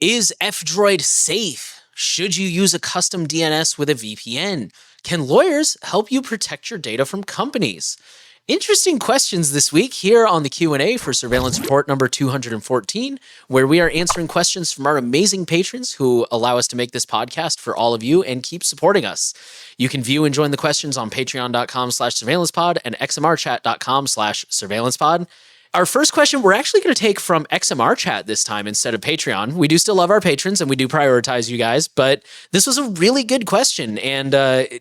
Is F-Droid safe? Should you use a custom DNS with a VPN? Can lawyers help you protect your data from companies? Interesting questions this week here on the Q&A for Surveillance Report number 214, where we are answering questions from our amazing patrons who allow us to make this podcast for all of you and keep supporting us. You can view and join the questions on patreon.com/surveillancepod and xmrchat.com/surveillancepod. Our first question we're actually going to take from XMR chat this time instead of Patreon. We do still love our patrons and we do prioritize you guys, but this was a really good question and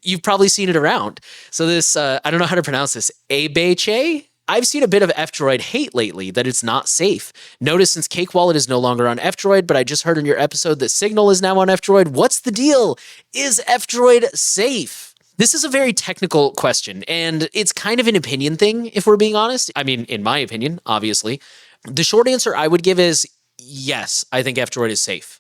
you've probably seen it around. So this, I don't know how to pronounce this, Abeche? I've seen a bit of F-Droid hate lately that it's not safe. Notice since Cake Wallet is no longer on F-Droid, but I just heard in your episode that Signal is now on F-Droid. What's the deal? Is F-Droid safe? This is a very technical question, and it's kind of an opinion thing, if we're being honest. I mean, in my opinion, obviously. The short answer I would give is yes, I think F-Droid is safe.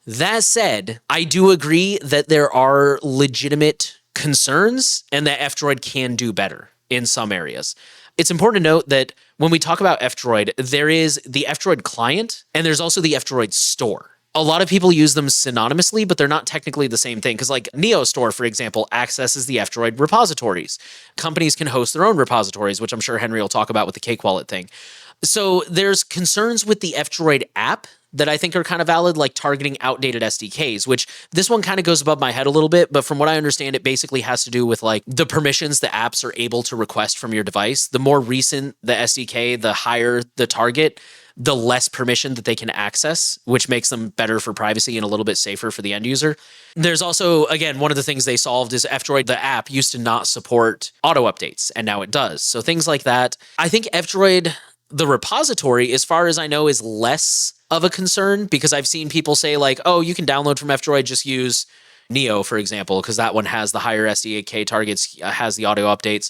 That said, I do agree that there are legitimate concerns and that F-Droid can do better in some areas. It's important to note that when we talk about F-Droid, there is the F-Droid client and there's also the F-Droid store. A lot of people use them synonymously, but they're not technically the same thing. Because like Neo Store, for example, accesses the F-Droid repositories. Companies can host their own repositories, which I'm sure Henry will talk about with the Cake Wallet thing. So there's concerns with the F-Droid app that I think are kind of valid, like targeting outdated SDKs, which this one kind of goes above my head a little bit, but from what I understand, it basically has to do with like the permissions the apps are able to request from your device. The more recent the SDK, the higher the target, the less permission that they can access, which makes them better for privacy and a little bit safer for the end user. There's also, again, one of the things they solved is F-Droid, the app, used to not support auto updates, and now it does. So things like that. I think F-Droid, the repository, as far as I know, is less of a concern because I've seen people say like, oh, you can download from F-Droid, just use Neo, for example, because that one has the higher SDK targets, has the auto updates.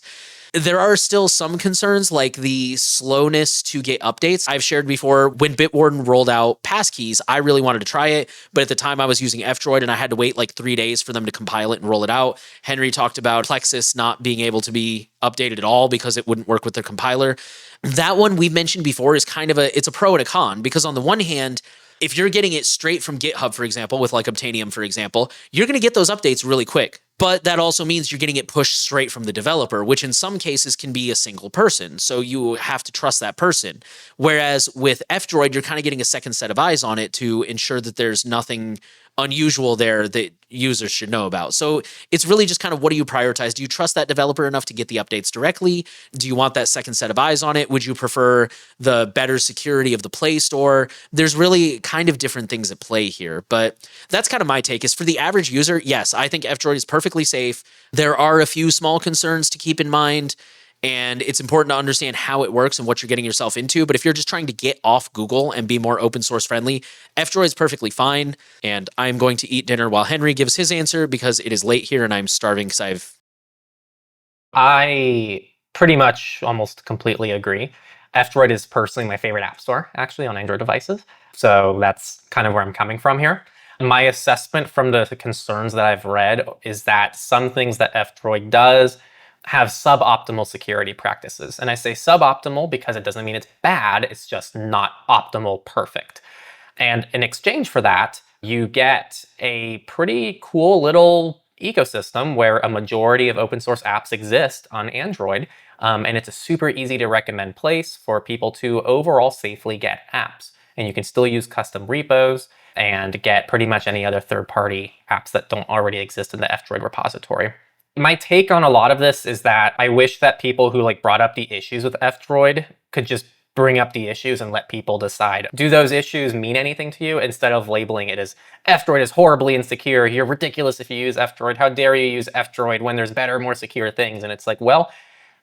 There are still some concerns like the slowness to get updates. I've shared before when Bitwarden rolled out passkeys, I really wanted to try it, but at the time I was using F-Droid and I had to wait like 3 days for them to compile it and roll it out. Henry talked about Plexus not being able to be updated at all because it wouldn't work with the compiler. That one we've mentioned before is kind of it's a pro and a con because on the one hand, if you're getting it straight from GitHub, for example, with like Obtainium, for example, you're going to get those updates really quick. But that also means you're getting it pushed straight from the developer, which in some cases can be a single person. So you have to trust that person. Whereas with F-Droid, you're kind of getting a second set of eyes on it to ensure that there's nothing unusual there that users should know about. So it's really just kind of what do you prioritize? Do you trust that developer enough to get the updates directly? Do you want that second set of eyes on it? Would you prefer the better security of the Play Store? There's really kind of different things at play here, but that's kind of my take is for the average user, yes, I think F-Droid is perfectly safe. There are a few small concerns to keep in mind, and it's important to understand how it works and what you're getting yourself into. But if you're just trying to get off Google and be more open source friendly, F-Droid is perfectly fine. And I'm going to eat dinner while Henry gives his answer because it is late here and I'm starving because I pretty much almost completely agree. F-Droid is personally my favorite app store, actually, on Android devices. So that's kind of where I'm coming from here. My assessment from the concerns that I've read is that some things that F-Droid does have suboptimal security practices. And I say suboptimal because it doesn't mean it's bad, it's just not optimal perfect. And in exchange for that, you get a pretty cool little ecosystem where a majority of open source apps exist on Android. And it's a super easy to recommend place for people to overall safely get apps. And you can still use custom repos and get pretty much any other third-party apps that don't already exist in the F-Droid repository. My take on a lot of this is that I wish that people who brought up the issues with F-Droid could just bring up the issues and let people decide. Do those issues mean anything to you instead of labeling it as F-Droid is horribly insecure, you're ridiculous if you use F-Droid, how dare you use F-Droid when there's better, more secure things? And it's like, well,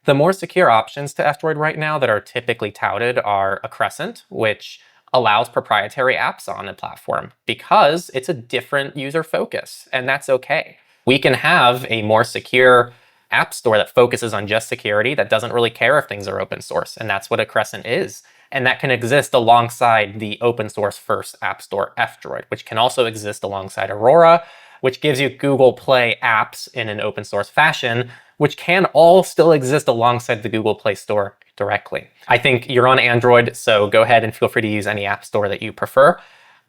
the more secure options to F-Droid right now that are typically touted are a Crescent, which allows proprietary apps on the platform because it's a different user focus, and that's okay. We can have a more secure app store that focuses on just security, that doesn't really care if things are open source, and that's what a Crescent is. And that can exist alongside the open source first app store F-Droid, which can also exist alongside Aurora, which gives you Google Play apps in an open source fashion, which can all still exist alongside the Google Play Store directly. I think you're on Android, so go ahead and feel free to use any app store that you prefer.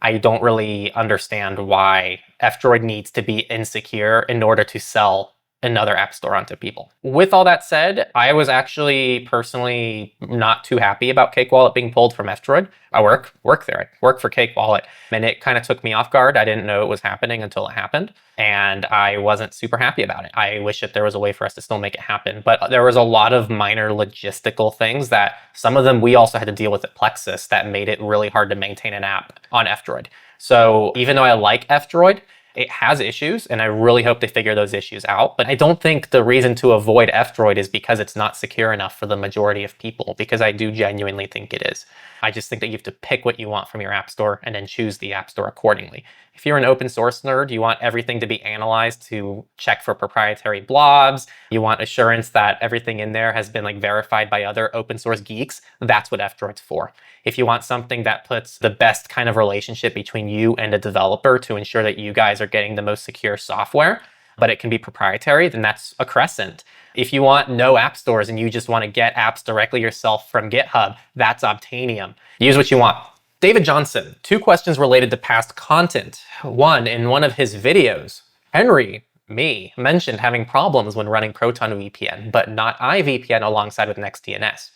I don't really understand why F-Droid needs to be insecure in order to sell another app store onto people. With all that said, I was actually personally not too happy about Cake Wallet being pulled from F-Droid. I work there. I work for Cake Wallet, and it kind of took me off guard. I didn't know it was happening until it happened, and I wasn't super happy about it. I wish that there was a way for us to still make it happen, but there was a lot of minor logistical things that some of them we also had to deal with at Plexus that made it really hard to maintain an app on F-Droid. So even though I like F-Droid, it has issues, and I really hope they figure those issues out. But I don't think the reason to avoid F-Droid is because it's not secure enough for the majority of people, because I do genuinely think it is. I just think that you have to pick what you want from your app store and then choose the app store accordingly. If you're an open source nerd, you want everything to be analyzed to check for proprietary blobs. You want assurance that everything in there has been like verified by other open source geeks. That's what F-Droid's for. If you want something that puts the best kind of relationship between you and a developer to ensure that you guys are getting the most secure software, but it can be proprietary, then that's a Crescent. If you want no app stores and you just want to get apps directly yourself from GitHub, that's Obtainium. Use what you want. David Johnson, 2 questions related to past content. One, in one of his videos, Henry, me, mentioned having problems when running Proton VPN, but not iVPN alongside with NextDNS.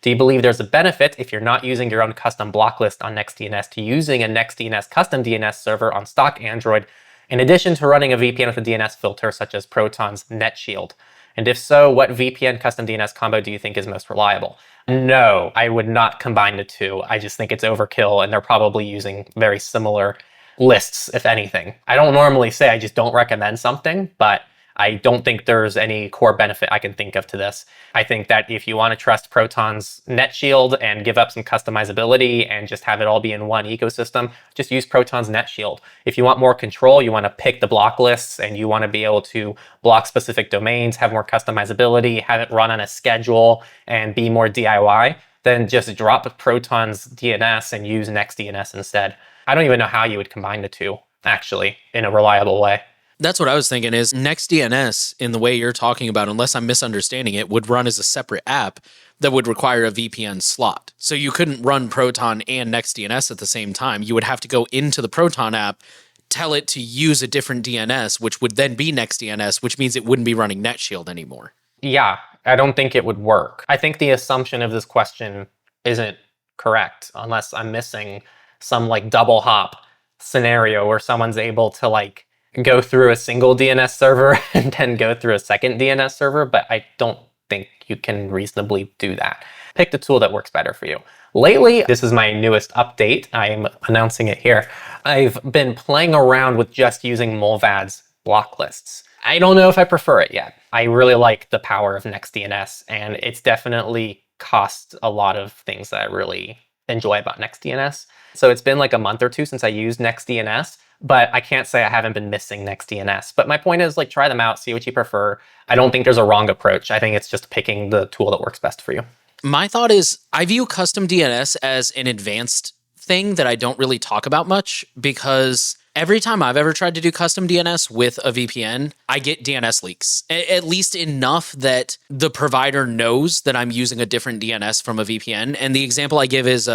Do you believe there's a benefit if you're not using your own custom block list on NextDNS to using a NextDNS custom DNS server on stock Android, in addition to running a VPN with a DNS filter such as Proton's NetShield? And if so, what VPN custom DNS combo do you think is most reliable? No, I would not combine the two. I just think it's overkill, and they're probably using very similar lists, if anything. I don't normally say I just don't recommend something, but I don't think there's any core benefit I can think of to this. I think that if you want to trust Proton's NetShield and give up some customizability and just have it all be in one ecosystem, just use Proton's NetShield. If you want more control, you want to pick the block lists and you want to be able to block specific domains, have more customizability, have it run on a schedule and be more DIY, then just drop Proton's DNS and use NextDNS instead. I don't even know how you would combine the two, actually, in a reliable way. That's what I was thinking is NextDNS, in the way you're talking about, unless I'm misunderstanding it, would run as a separate app that would require a VPN slot. So you couldn't run Proton and NextDNS at the same time. You would have to go into the Proton app, tell it to use a different DNS, which would then be NextDNS, which means it wouldn't be running NetShield anymore. Yeah, I don't think it would work. I think the assumption of this question isn't correct, unless I'm missing some like double hop scenario where someone's able to like go through a single DNS server and then go through a second DNS server, but I don't think you can reasonably do that. Pick the tool that works better for you. Lately, this is my newest update. I'm announcing it here. I've been playing around with just using Mullvad's block lists. I don't know if I prefer it yet. I really like the power of NextDNS, and it's definitely cost a lot of things that I really enjoy about NextDNS. So it's been like a month or two since I used NextDNS, but I can't say I haven't been missing NextDNS. But my point is, like, try them out, see what you prefer. I don't think there's a wrong approach. I think it's just picking the tool that works best for you. My thought is I view custom DNS as an advanced thing that I don't really talk about much, because every time I've ever tried to do custom DNS with a VPN, I get DNS leaks, at least enough that the provider knows that I'm using a different DNS from a VPN. And the example I give is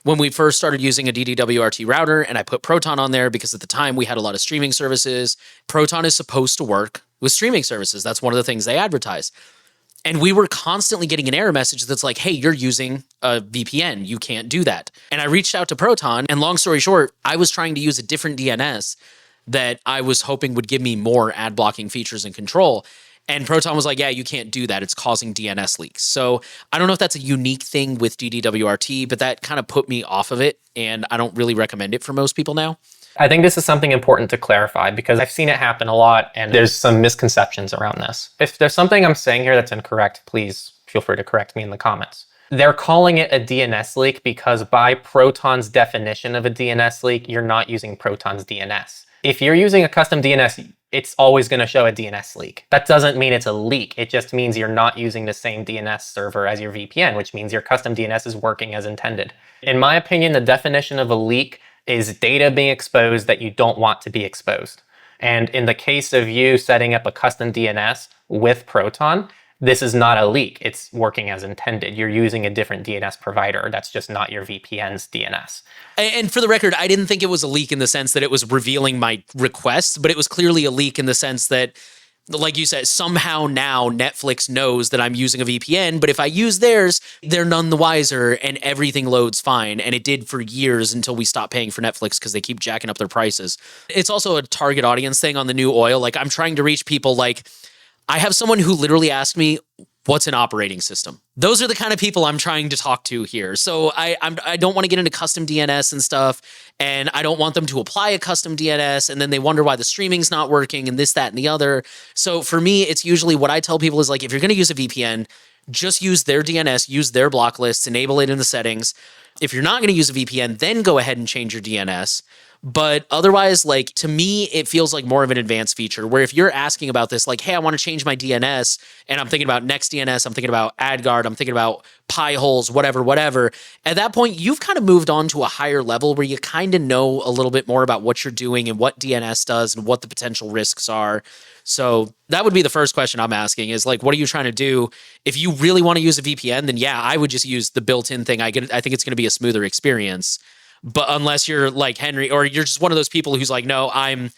when we first started using a DDWRT router and I put Proton on there, because at the time we had a lot of streaming services. Proton is supposed to work with streaming services. That's one of the things they advertise. And we were constantly getting an error message that's like, hey, you're using a VPN. You can't do that. And I reached out to Proton, and long story short, I was trying to use a different DNS that I was hoping would give me more ad blocking features and control. And Proton was like, yeah, you can't do that. It's causing DNS leaks. So I don't know if that's a unique thing with DDWRT, but that kind of put me off of it, and I don't really recommend it for most people now. I think this is something important to clarify, because I've seen it happen a lot and there's some misconceptions around this. If there's something I'm saying here that's incorrect, please feel free to correct me in the comments. They're calling it a DNS leak because by Proton's definition of a DNS leak, you're not using Proton's DNS. If you're using a custom DNS, it's always going to show a DNS leak. That doesn't mean it's a leak. It just means you're not using the same DNS server as your VPN, which means your custom DNS is working as intended. In my opinion, the definition of a leak is data being exposed that you don't want to be exposed. And in the case of you setting up a custom DNS with Proton, this is not a leak. It's working as intended. You're using a different DNS provider. That's just not your VPN's DNS. And for the record, I didn't think it was a leak in the sense that it was revealing my requests, but it was clearly a leak in the sense that, like you said, somehow now Netflix knows that I'm using a VPN, but if I use theirs, they're none the wiser and everything loads fine. And it did for years until we stopped paying for Netflix because they keep jacking up their prices. It's also a target audience thing on the new oil. Like, I'm trying to reach people. Like, I have someone who literally asked me, what's an operating system? Those are the kind of people I'm trying to talk to here. So I don't want to get into custom DNS and stuff, and I don't want them to apply a custom DNS, and then they wonder why the streaming's not working and this, that, and the other. So for me, it's usually what I tell people is like, if you're going to use a VPN, just use their DNS, use their block lists, enable it in the settings. If you're not going to use a VPN, then go ahead and change your DNS. But otherwise, like, to me, it feels like more of an advanced feature where if you're asking about this, like, hey, I want to change my DNS and I'm thinking about NextDNS, I'm thinking about AdGuard, I'm thinking about pie holes, whatever. At that point, you've kind of moved on to a higher level where you kind of know a little bit more about what you're doing and what DNS does and what the potential risks are. So that would be the first question I'm asking is like, what are you trying to do? If you really want to use a VPN, then yeah, I would just use the built-in thing. I think it's going to be a smoother experience. But unless you're like Henry, or you're just one of those people who's like, no, I'm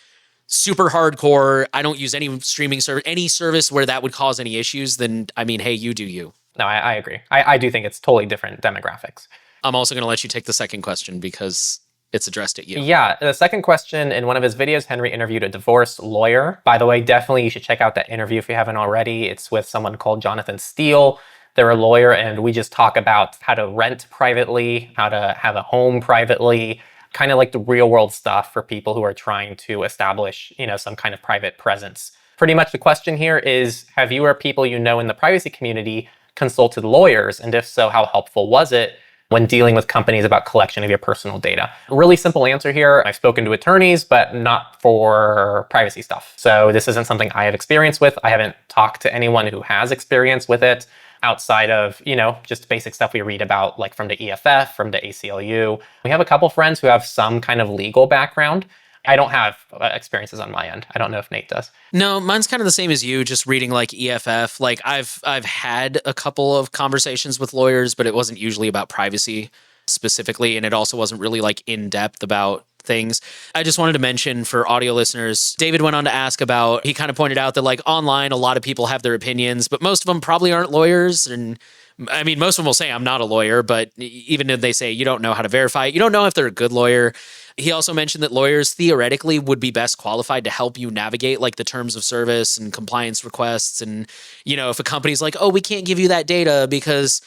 super hardcore, I don't use any streaming service, any service where that would cause any issues, then I mean, hey, you do you. No, I agree. I do think it's totally different demographics. I'm also going to let you take the second question because it's addressed at you. Yeah, the second question, in one of his videos, Henry interviewed a divorce lawyer. By the way, definitely you should check out that interview if you haven't already. It's with someone called Jonathan Steele. They're a lawyer, and we just talk about how to rent privately, how to have a home privately, kind of like the real world stuff for people who are trying to establish, some kind of private presence. Pretty much the question here is, have you or people you know in the privacy community consulted lawyers? And if so, how helpful was it when dealing with companies about collection of your personal data? Really simple answer here. I've spoken to attorneys, but not for privacy stuff. So this isn't something I have experience with. I haven't talked to anyone who has experience with it outside of, just basic stuff we read about, like from the EFF, from the ACLU. We have a couple friends who have some kind of legal background. I don't have experiences on my end. I don't know if Nate does. No, mine's kind of the same as you, just reading like EFF. Like I've had a couple of conversations with lawyers, but it wasn't usually about privacy specifically, and it also wasn't really like in depth about things. I just wanted to mention for audio listeners, David went on to ask about, he kind of pointed out that like online, a lot of people have their opinions, but most of them probably aren't lawyers. And I mean, most of them will say I'm not a lawyer, but even if they say you don't know how to verify it, you don't know if they're a good lawyer. He also mentioned that lawyers theoretically would be best qualified to help you navigate like the terms of service and compliance requests. And, if a company's like, oh, we can't give you that data because,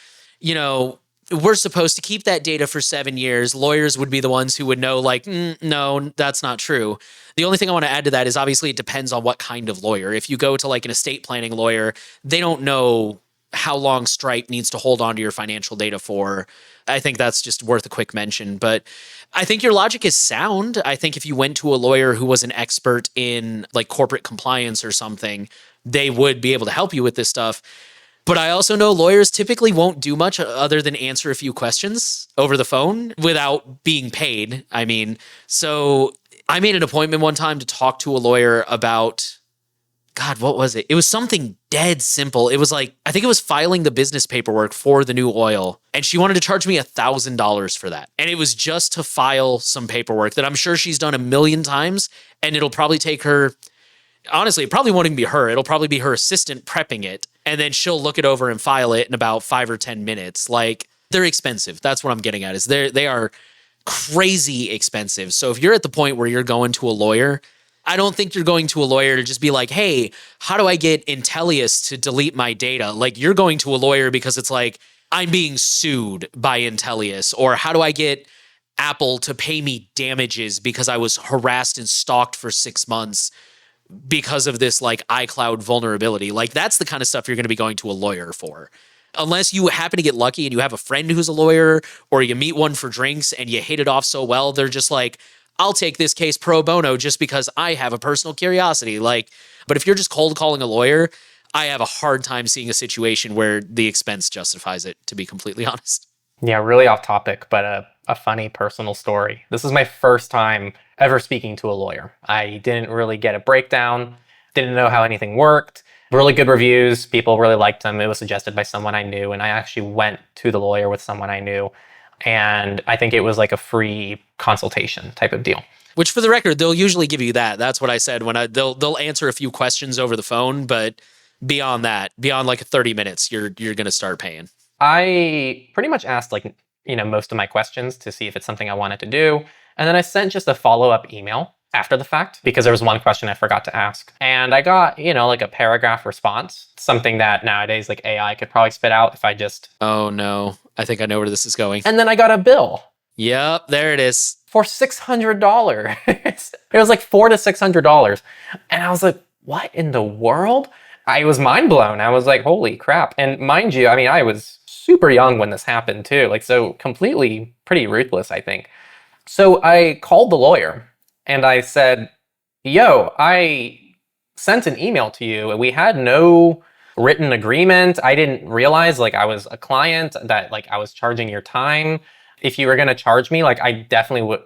we're supposed to keep that data for 7 years, lawyers would be the ones who would know like, no, that's not true. The only thing I want to add to that is obviously it depends on what kind of lawyer. If you go to like an estate planning lawyer, they don't know how long Stripe needs to hold on to your financial data for. I think that's just worth a quick mention. But I think your logic is sound. I think if you went to a lawyer who was an expert in like corporate compliance or something, they would be able to help you with this stuff. But I also know lawyers typically won't do much other than answer a few questions over the phone without being paid. I mean, so I made an appointment one time to talk to a lawyer about, God, what was it? It was something dead simple. It was like, I think it was filing the business paperwork for the new oil. And she wanted to charge me $1,000 for that. And it was just to file some paperwork that I'm sure she's done a million times. And it'll probably take her, honestly, it probably won't even be her. It'll probably be her assistant prepping it. And then she'll look it over and file it in about 5 or 10 minutes. Like, they're expensive. That's what I'm getting at, is they are crazy expensive. So if you're at the point where you're going to a lawyer, I don't think you're going to a lawyer to just be like, hey, how do I get Intellius to delete my data? Like, you're going to a lawyer because it's like, I'm being sued by Intellius, or how do I get Apple to pay me damages because I was harassed and stalked for 6 months because of this like iCloud vulnerability. Like, that's the kind of stuff you're going to be going to a lawyer for. Unless you happen to get lucky and you have a friend who's a lawyer, or you meet one for drinks and you hit it off so well, they're just like, I'll take this case pro bono just because I have a personal curiosity. Like, but if you're just cold calling a lawyer, I have a hard time seeing a situation where the expense justifies it, to be completely honest. Yeah, really off topic, but a funny personal story. This is my first time ever speaking to a lawyer. I didn't really get a breakdown, didn't know how anything worked. Really good reviews. People really liked them. It was suggested by someone I knew, and I actually went to the lawyer with someone I knew. And I think it was like a free consultation type of deal. Which, for the record, they'll usually give you that. That's what I said when they'll answer a few questions over the phone, but beyond that, beyond like 30 minutes, you're going to start paying. I pretty much asked like, most of my questions to see if it's something I wanted to do. And then I sent just a follow-up email after the fact because there was one question I forgot to ask. And I got, like a paragraph response, something that nowadays like AI could probably spit out if I just... Oh no, I think I know where this is going. And then I got a bill. Yep, there it is. For $600. It was like $400 to $600. And I was like, what in the world? I was mind blown. I was like, holy crap. And mind you, I mean, I was super young when this happened too. Like, so completely pretty ruthless, I think. So I called the lawyer and I said, yo, I sent an email to you and we had no written agreement. I didn't realize like I was a client, that like I was charging your time. If you were going to charge me, like I definitely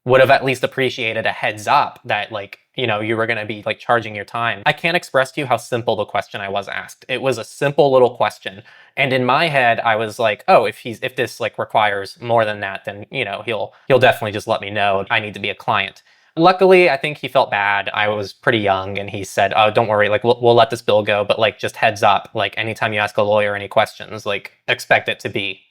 would have at least appreciated a heads up that like, you were going to be like charging your time. I can't express to you how simple the question I was asked. It was a simple little question. And in my head, I was like, oh, if this like requires more than that, then, he'll definitely just let me know I need to be a client. Luckily, I think he felt bad. I was pretty young and he said, oh, don't worry, like we'll let this bill go. But like, just heads up, like anytime you ask a lawyer any questions, like expect it to be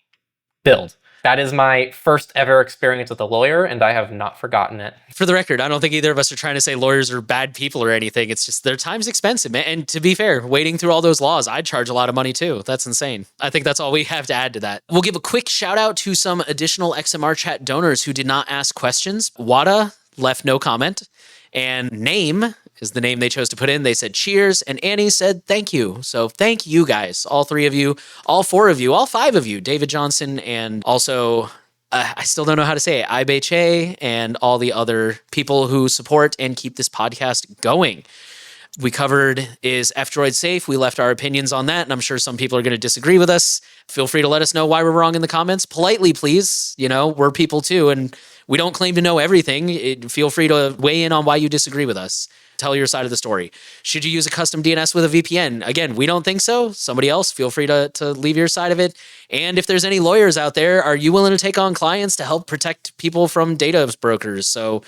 billed. That is my first ever experience with a lawyer, and I have not forgotten it. For the record, I don't think either of us are trying to say lawyers are bad people or anything. It's just their time's expensive, man. And to be fair, wading through all those laws, I'd charge a lot of money too. That's insane. I think that's all we have to add to that. We'll give a quick shout out to some additional XMR chat donors who did not ask questions. Wada left no comment, and Name is the name they chose to put in. They said cheers, and Annie said thank you. So thank you guys, all three of you, all four of you, all five of you, David Johnson, and also, I still don't know how to say it, Ibeche, and all the other people who support and keep this podcast going. We covered is F-Droid safe? We left our opinions on that, and I'm sure some people are going to disagree with us. Feel free to let us know why we're wrong in the comments. Politely, please. We're people too, and we don't claim to know everything. Feel free to weigh in on why you disagree with us. Tell your side of the story. Should you use a custom DNS with a VPN? Again, we don't think so. Somebody else, feel free to leave your side of it. And if there's any lawyers out there, are you willing to take on clients to help protect people from data brokers? So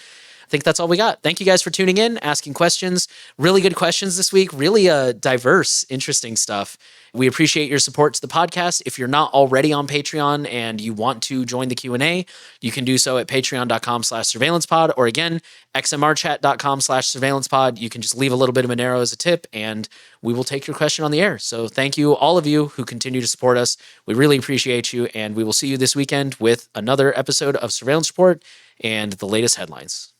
I think that's all we got. Thank you guys for tuning in, asking questions. Really good questions this week. Really diverse, interesting stuff. We appreciate your support to the podcast. If you're not already on Patreon and you want to join the Q&A, you can do so at patreon.com/surveillancepod, or again, xmrchat.com/surveillancepod. You can just leave a little bit of Monero as a tip and we will take your question on the air. So thank you, all of you who continue to support us. We really appreciate you, and we will see you this weekend with another episode of Surveillance Report and the latest headlines.